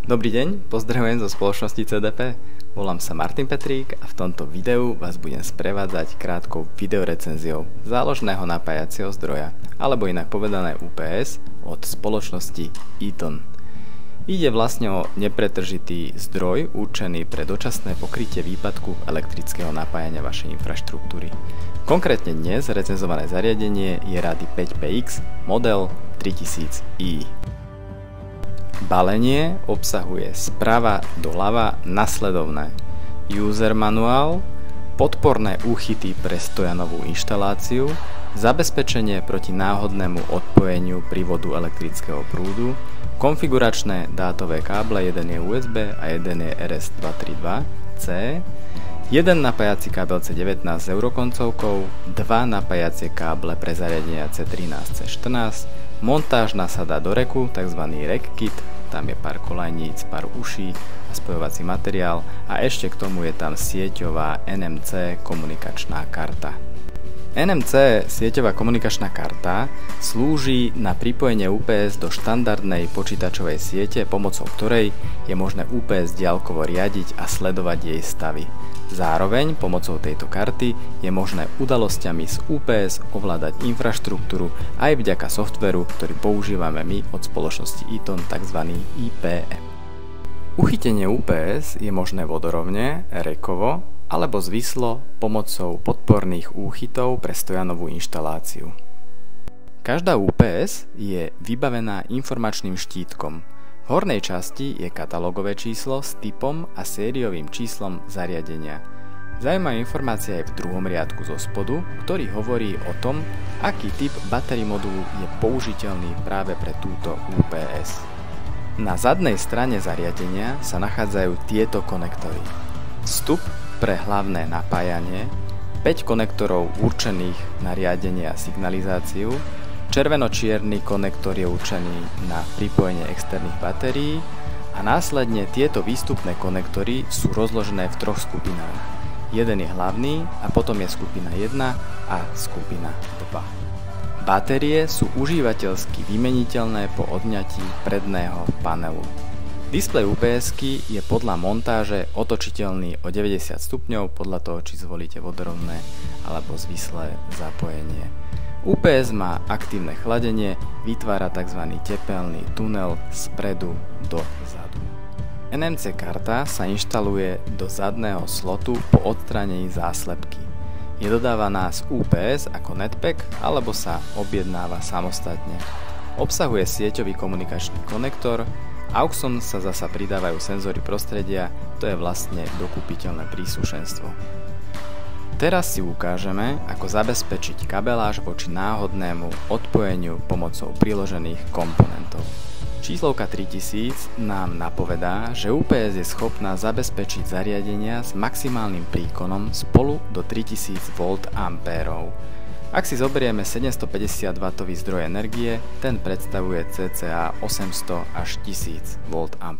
Dobrý deň, pozdravujem zo spoločnosti CDP. Volám sa Martin Petrík a v tomto videu vás budem sprevádzať krátkou videorecenziou záložného napájacieho zdroja, alebo inak povedané UPS, od spoločnosti Eaton. Ide vlastne o nepretržitý zdroj určený pre dočasné pokrytie výpadku elektrického napájania vašej infraštruktúry. Konkrétne dnes recenzované zariadenie je Rady 5PX model 3000i. Balenie obsahuje sprava doľava nasledovné: user manuál, podporné úchyty pre stojanovú inštaláciu, zabezpečenie proti náhodnému odpojeniu prívodu elektrického prúdu, konfiguračné dátové káble, jeden je USB a jeden je RS232C, jeden napájací kábel C19 s eurokoncovkou, dva napájacie káble pre zariadenia C13, C14, montážna sada do reku, tzv. Rack kit, tam je pár kolajníc, pár uší a spojovací materiál a ešte k tomu je tam sieťová NMC komunikačná karta. NMC sieťová komunikačná karta slúži na pripojenie UPS do štandardnej počítačovej siete, pomocou ktorej je možné UPS diaľkovo riadiť a sledovať jej stavy. Zároveň pomocou tejto karty je možné udalosťami z UPS ovládať infraštruktúru aj vďaka softveru, ktorý používame my od spoločnosti Eaton, tzv. IPM. Uchytenie UPS je možné vodorovne, rekovo alebo zvislo pomocou podporných úchytov pre stojanovú inštaláciu. Každá UPS je vybavená informačným štítkom. V hornej časti je katalógové číslo s typom a sériovým číslom zariadenia. Zaujímavá informácia je v druhom riadku zo spodu, ktorý hovorí o tom, aký typ battery modulu je použiteľný práve pre túto UPS. Na zadnej strane zariadenia sa nachádzajú tieto konektory: vstup pre hlavné napájanie, 5 konektorov určených na riadenie a signalizáciu, červeno-čierny konektor je určený na pripojenie externých batérií a následne tieto výstupné konektory sú rozložené v troch skupinách. Jeden je hlavný a potom je skupina 1 a skupina 2. Batérie sú užívateľsky vymeniteľné po odňatí predného panelu. Displej UPS-ky je podľa montáže otočiteľný o 90 stupňov podľa toho, či zvolíte vodorovné alebo zvislé zapojenie. UPS má aktívne chladenie, vytvára tzv. Tepelný tunel spredu do zadu. NMC karta sa inštaluje do zadného slotu po odstránení záslepky. Je dodávaná z UPS ako netpack alebo sa objednáva samostatne. Obsahuje sieťový komunikačný konektor, AUXom sa zasa pridávajú senzory prostredia, to je vlastne dokúpiteľné príslušenstvo. Teraz si ukážeme, ako zabezpečiť kabeláž voči náhodnému odpojeniu pomocou priložených komponentov. Číslovka 3000 nám napovedá, že UPS je schopná zabezpečiť zariadenia s maximálnym príkonom spolu do 3000 VA. Ak si zoberieme 750 W zdroj energie, ten predstavuje cca 800 až 1000 VA.